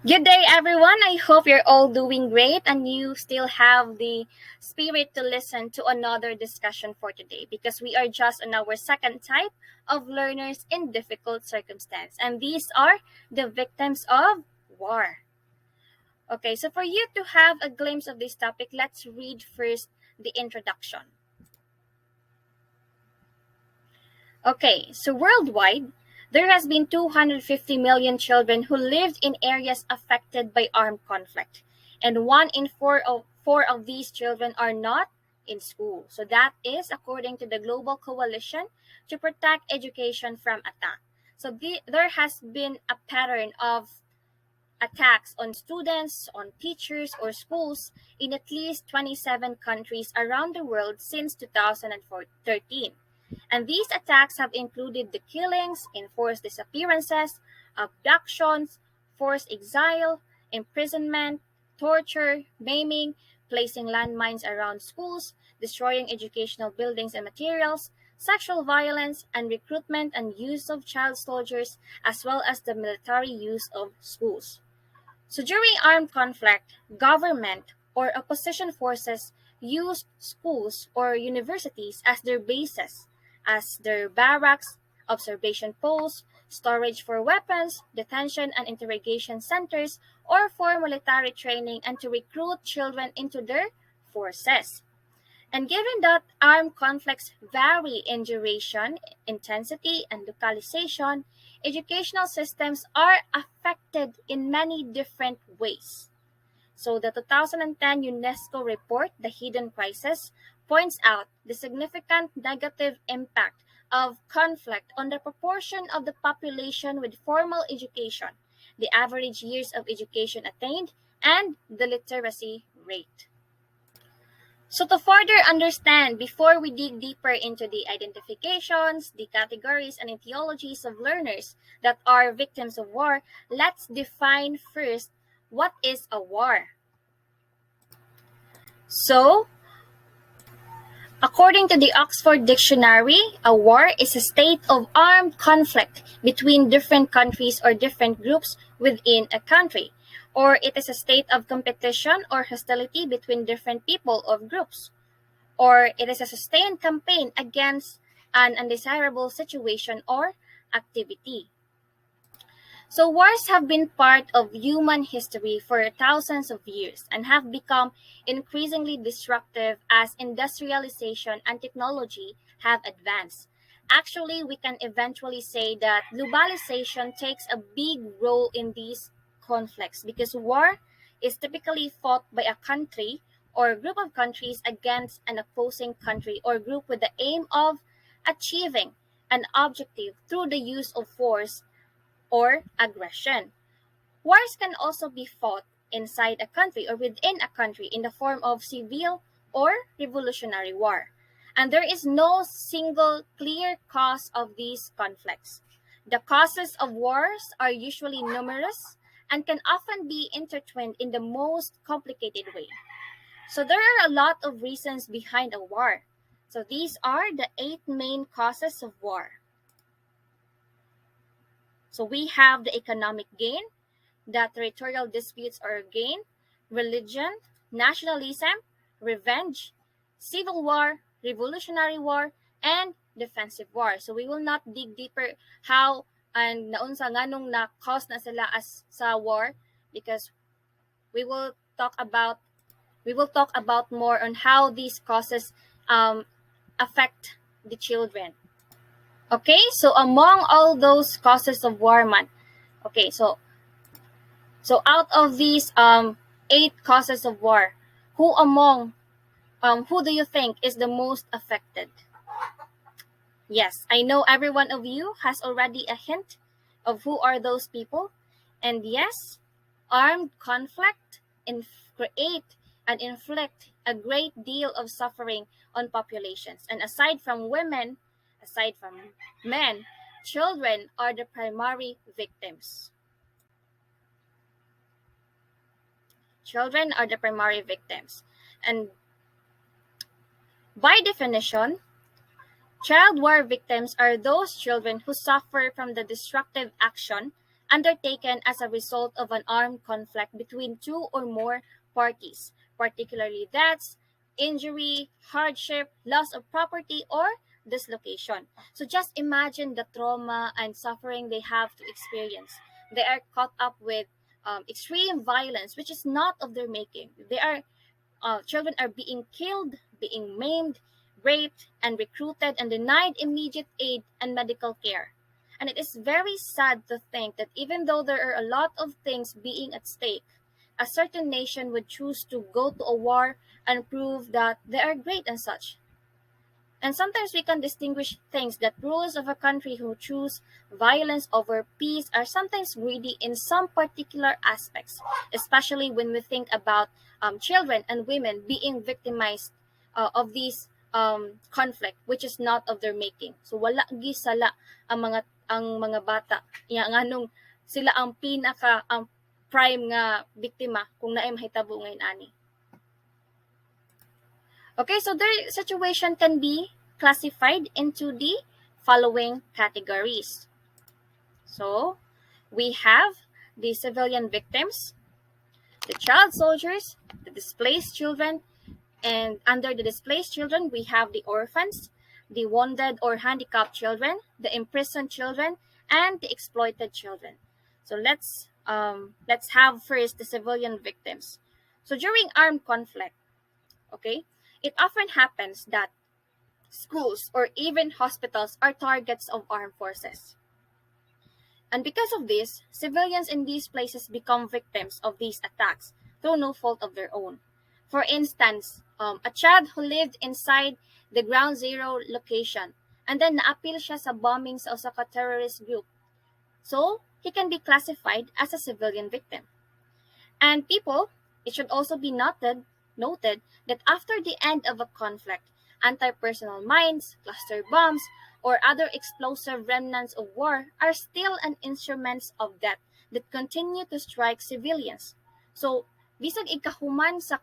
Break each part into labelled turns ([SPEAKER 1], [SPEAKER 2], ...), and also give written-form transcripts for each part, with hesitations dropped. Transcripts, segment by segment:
[SPEAKER 1] Good day, everyone. I hope you're all doing great and you still have the spirit to listen to another discussion for today because we are just on our second type of learners in difficult circumstance. And these are the victims of war. Okay, so for you to have a glimpse of this topic, let's read first the introduction. Okay, so worldwide, there has been 250 million children who lived in areas affected by armed conflict, and one in four of these children are not in school. So that is according to the Global Coalition to Protect Education from Attack. So there has been a pattern of attacks on students, on teachers, or schools in at least 27 countries around the world since 2013. And these attacks have included the killings, enforced disappearances, abductions, forced exile, imprisonment, torture, maiming, placing landmines around schools, destroying educational buildings and materials, sexual violence, and recruitment and use of child soldiers, as well as the military use of schools. So during armed conflict, government or opposition forces used schools or universities as their bases, as their barracks, observation posts, storage for weapons, detention and interrogation centers, or for military training and to recruit children into their forces. And given that armed conflicts vary in duration, intensity, and localization, educational systems are affected in many different ways. So the 2010 UNESCO report, The Hidden Crisis, points out the significant negative impact of conflict on the proportion of the population with formal education, the average years of education attained, and the literacy rate. So to further understand, before we dig deeper into the identifications, the categories, and etiologies of learners that are victims of war, let's define first what is a war. So, according to the Oxford Dictionary, a war is a state of armed conflict between different countries or different groups within a country, or it is a state of competition or hostility between different people or groups, or it is a sustained campaign against an undesirable situation or activity. So wars have been part of human history for thousands of years and have become increasingly disruptive as industrialization and technology have advanced. Actually, we can eventually say that globalization takes a big role in these conflicts because war is typically fought by a country or a group of countries against an opposing country or group with the aim of achieving an objective through the use of force or aggression. Wars can also be fought inside a country or within a country in the form of civil or revolutionary war. And there is no single clear cause of these conflicts. The causes of wars are usually numerous and can often be intertwined in the most complicated way. So there are a lot of reasons behind a war. So these are the 8 main causes of war. So we have the economic gain, the territorial disputes or gain, religion, nationalism, revenge, civil war, revolutionary war, and defensive war. So we will not dig deeper how and naunsa nganong na cause na sila as sa war because we will talk about more on how these causes affect the children. Okay, so among all those causes of war, okay, so out of these 8 causes of war, who do you think is the most affected? Yes, I know every one of you has already a hint of who are those people. And yes, armed conflict create and inflict a great deal of suffering on populations. And aside from women, aside from men, children are the primary victims. Children are the primary victims. And by definition, child war victims are those children who suffer from the destructive action undertaken as a result of an armed conflict between two or more parties, particularly deaths, injury, hardship, loss of property, or dislocation. So just imagine the trauma and suffering they have to experience. They are caught up with extreme violence, which is not of their making. Children are being killed, being maimed, raped, and recruited and denied immediate aid and medical care. And it is very sad to think that even though there are a lot of things being at stake, a certain nation would choose to go to a war and prove that they are great and such. And sometimes we can distinguish things that rulers of a country who choose violence over peace are sometimes greedy in some particular aspects, especially when we think about children and women being victimized of these conflict, which is not of their making. So wala gisala ang mga bata ya nganong sila ang pinaka ang prime nga biktima kung naay mahitabo ngayon ani. Okay, so their situation can be classified into the following categories. So, we have the civilian victims, the child soldiers, the displaced children, and under the displaced children, we have the orphans, the wounded or handicapped children, the imprisoned children, and the exploited children. So let's have first the civilian victims. So during armed conflict, okay, it often happens that schools or even hospitals are targets of armed forces. And because of this, civilians in these places become victims of these attacks through no fault of their own. For instance, a child who lived inside the ground zero location and then naapil siya sa bombing sa usa ka terrorist group. So, he can be classified as a civilian victim. And people, it should also be noted that after the end of a conflict, anti-personnel mines, cluster bombs, or other explosive remnants of war are still an instruments of death that continue to strike civilians. So, bisag ikahuman sa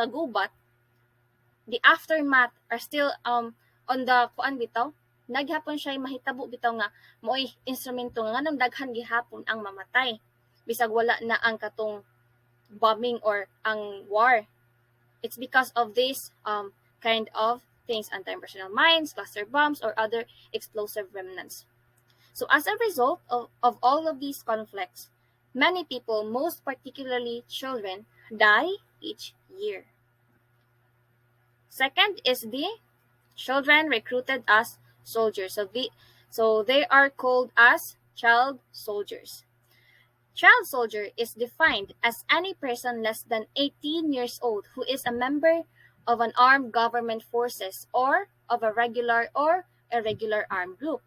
[SPEAKER 1] gubat, the aftermath are still on the kuan bitaw, naghapon siya mahitabo bitaw nga mo'y instrumento nga nang daghan gihapon ang mamatay bisag wala na ang katong bombing or ang war. It's because of this kind of things, anti-personnel mines, cluster bombs, or other explosive remnants. So as a result of all of these conflicts, many people, most particularly children, die each year. Second is the children recruited as soldiers. So they are called as child soldiers. Child soldier is defined as any person less than 18 years old who is a member of an armed government forces or of a regular or irregular armed group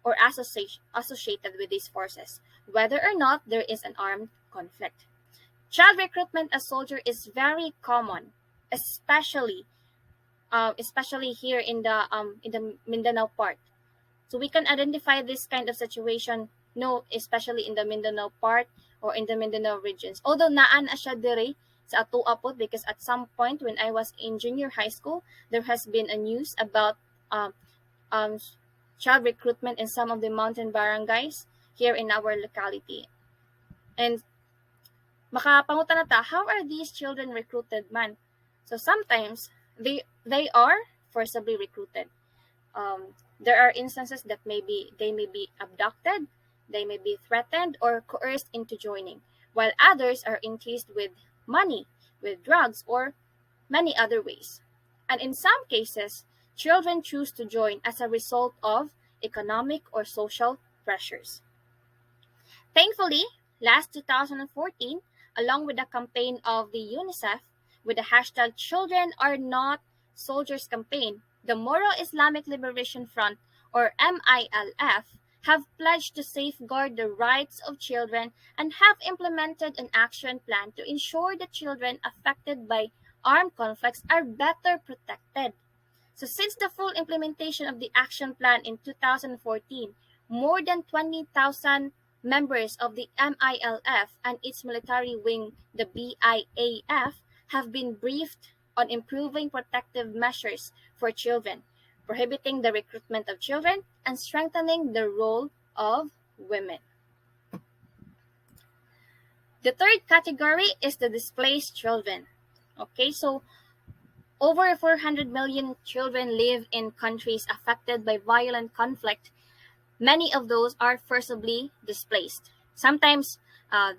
[SPEAKER 1] or associated with these forces, whether or not there is an armed conflict. Child recruitment as soldier is very common, especially here in the Mindanao part. So we can identify this kind of situation, especially in the Mindanao part or in the Mindanao regions. Although naan na siya diri sa ato apod, because at some point when I was in junior high school, there has been a news about child recruitment in some of the mountain barangays here in our locality. And makapangutan na ta, how are these children recruited man? So sometimes they are forcibly recruited. There are instances that they may be abducted, they may be threatened or coerced into joining, while others are enticed with money, with drugs, or many other ways. And in some cases, children choose to join as a result of economic or social pressures. Thankfully, last 2014, along with the campaign of the UNICEF with the hashtag Children Are Not Soldiers campaign, the Moro Islamic Liberation Front, or MILF, have pledged to safeguard the rights of children and have implemented an action plan to ensure that children affected by armed conflicts are better protected. So since the full implementation of the action plan in 2014, more than 20,000 members of the MILF and its military wing, the BIAF, have been briefed on improving protective measures for children, prohibiting the recruitment of children, and strengthening the role of women. The third category is the displaced children. Okay, so over 400 million children live in countries affected by violent conflict. Many of those are forcibly displaced. Sometimes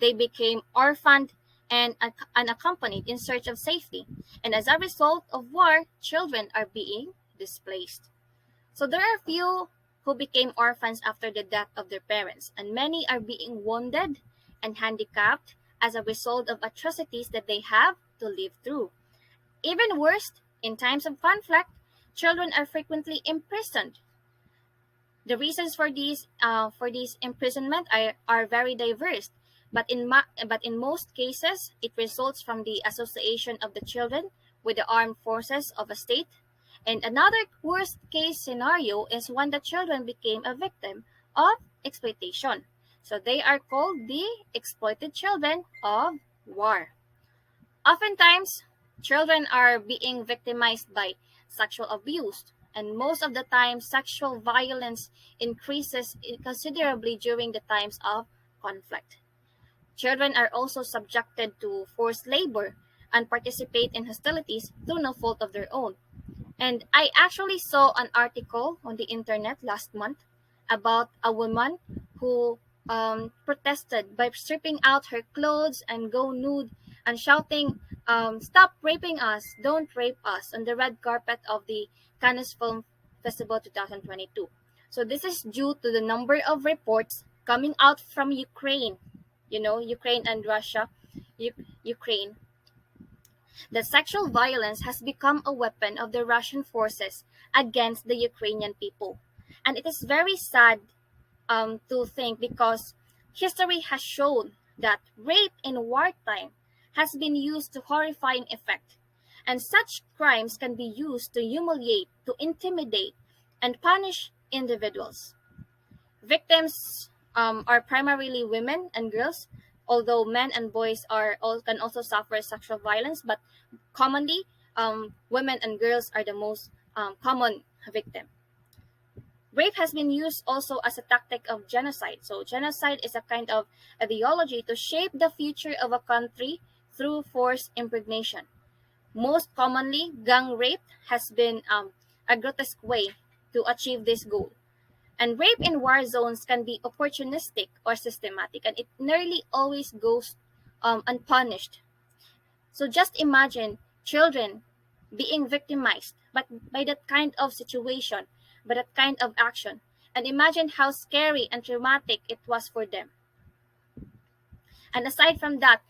[SPEAKER 1] they became orphaned and unaccompanied in search of safety. And as a result of war, children are being displaced. So there are few who became orphans after the death of their parents, and many are being wounded and handicapped as a result of atrocities that they have to live through. Even worse, in times of conflict, children are frequently imprisoned. The reasons for these imprisonment are very diverse, but in most cases, it results from the association of the children with the armed forces of a state. And another worst case scenario is when the children became a victim of exploitation. So they are called the exploited children of war. Oftentimes, children are being victimized by sexual abuse, and most of the time, sexual violence increases considerably during the times of conflict. Children are also subjected to forced labor and participate in hostilities through no fault of their own. And I actually saw an article on the internet last month about a woman who protested by stripping out her clothes and go nude and shouting, "Stop raping us! Don't rape us!" on the red carpet of the Cannes Film Festival 2022. So this is due to the number of reports coming out from Ukraine, Ukraine and Russia, Ukraine, that sexual violence has become a weapon of the Russian forces against the Ukrainian people. And it is very sad to think, because history has shown that rape in wartime has been used to horrifying effect. And such crimes can be used to humiliate, to intimidate, and punish individuals. Victims are primarily women and girls, although men and boys can also suffer sexual violence, but commonly women and girls are the most common victim. Rape has been used also as a tactic of genocide. So genocide is a kind of ideology to shape the future of a country through forced impregnation. Most commonly, gang rape has been a grotesque way to achieve this goal. And rape in war zones can be opportunistic or systematic, and it nearly always goes unpunished. So just imagine children being victimized but by that kind of situation, by that kind of action. And imagine how scary and traumatic it was for them. And aside from that,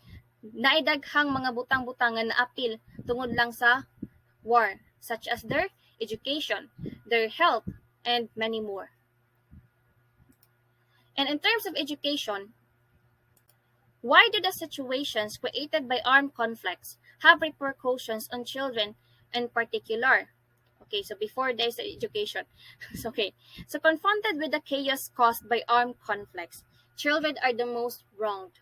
[SPEAKER 1] naidaghang mga butang-butang nga naapil tungod lang sa war, such as their education, their health, and many more. And in terms of education, why do the situations created by armed conflicts have repercussions on children in particular? Okay, so before there's the education. Okay, so confronted with the chaos caused by armed conflicts, children are the most wronged.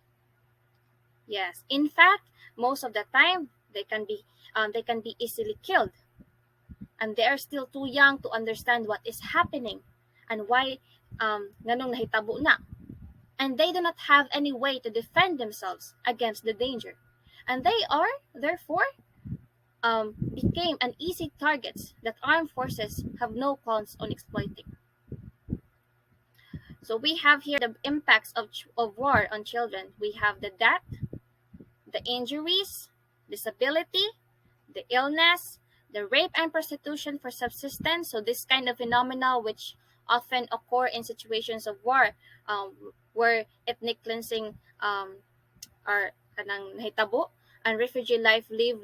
[SPEAKER 1] Yes, in fact, most of the time they can be easily killed, and they are still too young to understand what is happening and why nganong nahitabo na. And they do not have any way to defend themselves against the danger. And they are, therefore, became an easy targets that armed forces have no qualms on exploiting. So we have here the impacts of war on children. We have the death, the injuries, disability, the illness, the rape and prostitution for subsistence. So this kind of phenomena which often occur in situations of war, where ethnic cleansing are kanang nahitabo, and refugee life leave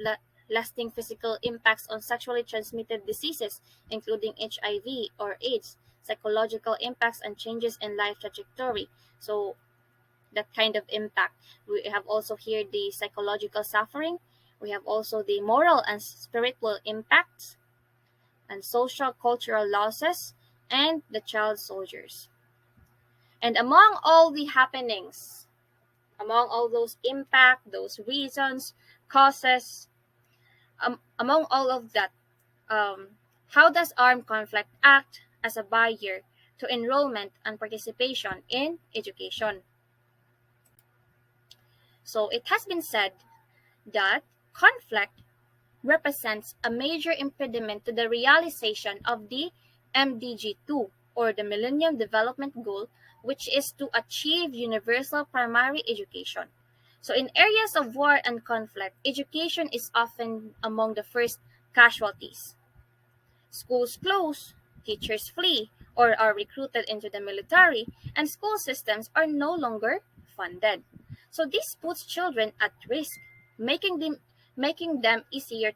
[SPEAKER 1] lasting physical impacts on sexually transmitted diseases, including HIV or AIDS, psychological impacts and changes in life trajectory. So that kind of impact. We have also here the psychological suffering. We have also the moral and spiritual impacts, and social cultural losses, and the child soldiers. And among all the happenings, among all those impact, those reasons, causes, among all of that, how does armed conflict act as a barrier to enrollment and participation in education? So it has been said that conflict represents a major impediment to the realization of the MDG2, or the Millennium Development Goal, which is to achieve universal primary education. So in areas of war and conflict, education is often among the first casualties. Schools close, teachers flee or are recruited into the military, and school systems are no longer funded. So this puts children at risk, making them easier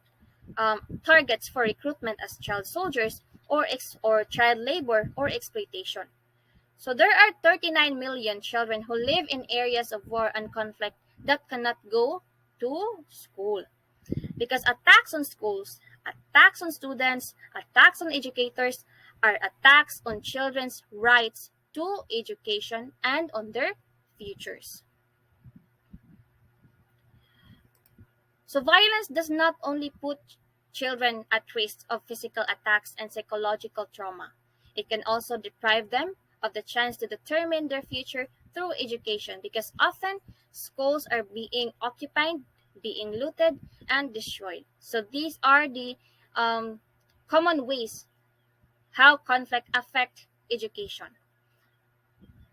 [SPEAKER 1] targets for recruitment as child soldiers or child labor or exploitation. So there are 39 million children who live in areas of war and conflict that cannot go to school because attacks on schools, attacks on students, attacks on educators are attacks on children's rights to education and on their futures. So violence does not only put children at risk of physical attacks and psychological trauma. It can also deprive them of the chance to determine their future through education because often schools are being occupied, being looted, and destroyed. So these are the um, common ways how conflict affect education.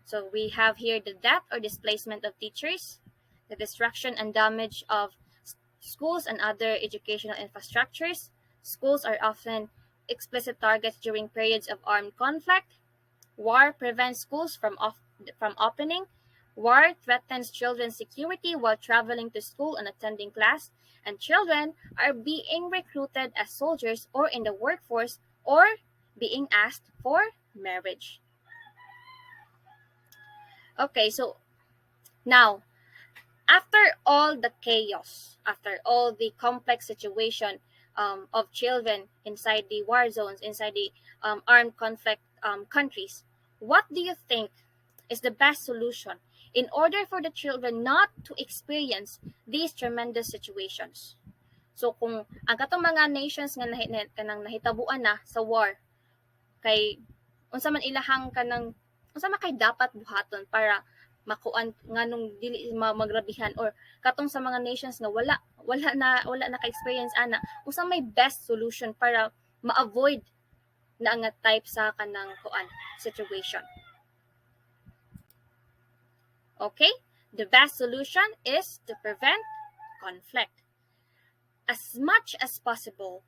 [SPEAKER 1] So we have here the death or displacement of teachers, the destruction and damage of schools and other educational infrastructures. Schools are often explicit targets during periods of armed conflict. War prevents schools from opening. War threatens children's security while traveling to school and attending class. And children are being recruited as soldiers or in the workforce or being asked for marriage. Okay, so now after all the chaos, after all the complex situation of children inside the war zones, inside the armed conflict countries, what do you think is the best solution in order for the children not to experience these tremendous situations? So kung ang katong mga nations nga kanang nahitabuan na sa war, kay unsa man ilahang kanang unsa man kay dapat buhaton para makuan nganong dili magrabihan or katong sa mga nations nga wala na ka-experience ana unsa may best solution para ma-avoid na nga type sa kanang kuan situation. Okay, the best solution is to prevent conflict. As much as possible,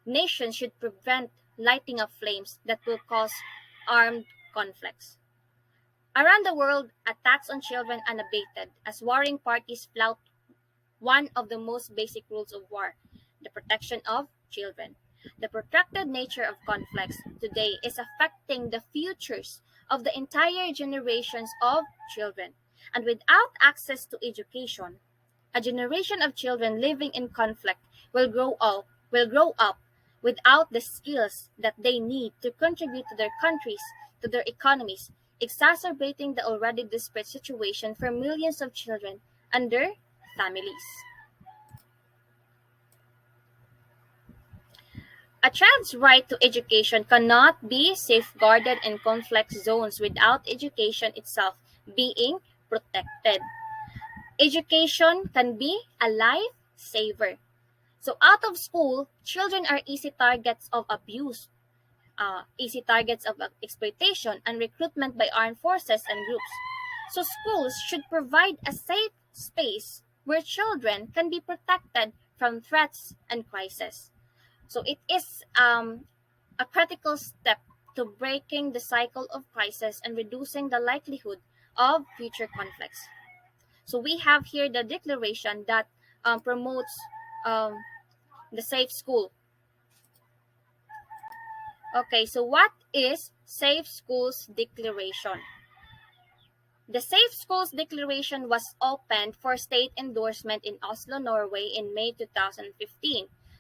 [SPEAKER 1] nations should prevent lighting of flames that will cause armed conflicts. Around the world, attacks on children unabated as warring parties flout one of the most basic rules of war, the protection of children. The protracted nature of conflicts today is affecting the futures of the entire generations of children. And without access to education, a generation of children living in conflict will grow up without the skills that they need to contribute to their countries, to their economies, exacerbating the already disparate situation for millions of children and their families. A child's right to education cannot be safeguarded in conflict zones without education itself being protected. Education can be a lifesaver. So, out of school, children are easy targets of abuse, easy targets of exploitation and recruitment by armed forces and groups. So, schools should provide a safe space where children can be protected from threats and crises. So, it is a critical step to breaking the cycle of crisis and reducing the likelihood of future conflicts. So, we have here the declaration that promotes um, the safe school. Okay, so what is Safe Schools Declaration? The Safe Schools Declaration was opened for state endorsement in Oslo, Norway in May 2015.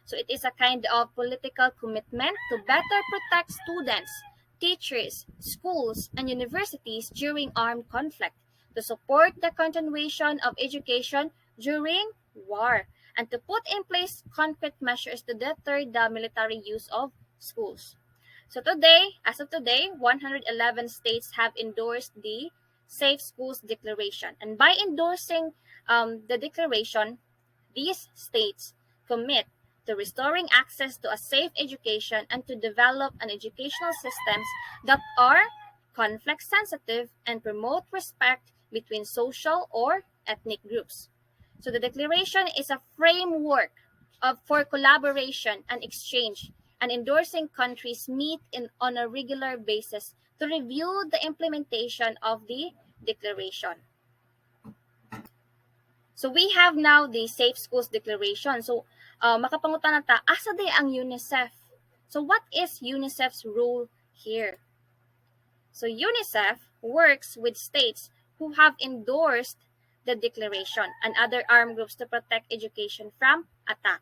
[SPEAKER 1] So it is a kind of political commitment to better protect students, teachers, schools, and universities during armed conflict, to support the continuation of education during war, and to put in place concrete measures to deter the military use of schools. So today, as of today, 111 states have endorsed the Safe Schools Declaration. And by endorsing the declaration, these states commit to restoring access to a safe education and to develop an educational systems that are conflict sensitive and promote respect between social or ethnic groups. So the declaration is a framework for collaboration and exchange, and endorsing countries meet on a regular basis to review the implementation of the declaration. So we have now the Safe Schools Declaration. So makapangutan ta, asa day ang UNICEF? So what is UNICEF's role here? So UNICEF works with states who have endorsed the declaration and other armed groups to protect education from attack.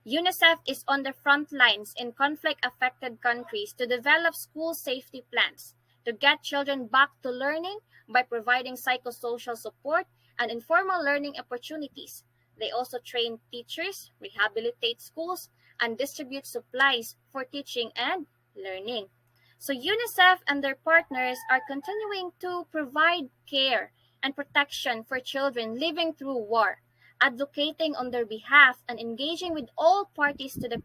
[SPEAKER 1] UNICEF is on the front lines in conflict-affected countries to develop school safety plans, to get children back to learning by providing psychosocial support and informal learning opportunities. They also train teachers, rehabilitate schools, and distribute supplies for teaching and learning. So UNICEF and their partners are continuing to provide care and protection for children living through war, advocating on their behalf and engaging with all parties to the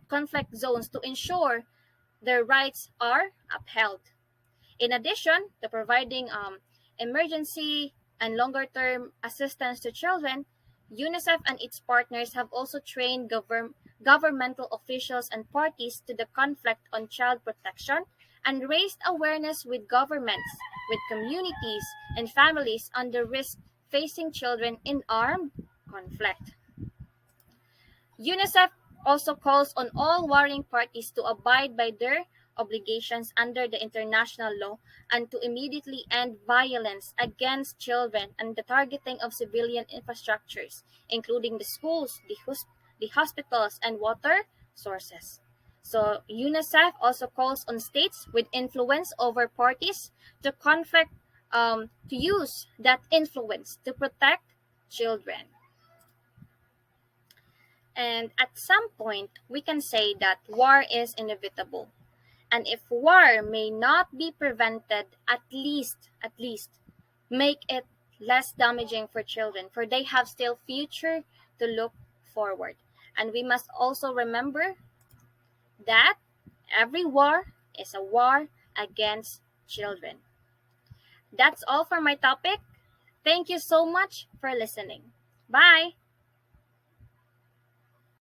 [SPEAKER 1] conflict zones to ensure their rights are upheld. In addition to providing emergency and longer-term assistance to children, UNICEF and its partners have also trained governmental officials and parties to the conflict on child protection and raised awareness with governments, with communities, and families on the risk facing children in armed conflict. UNICEF also calls on all warring parties to abide by their obligations under the international law and to immediately end violence against children and the targeting of civilian infrastructures, including the schools, the hospitals, and water sources. So UNICEF also calls on states with influence over parties to conflict to use that influence to protect children. And at some point, we can say that war is inevitable. And if war may not be prevented, at least make it less damaging for children, for they have still future to look forward. And we must also remember that every war is a war against children. That's all for my topic. Thank you so much for listening. Bye.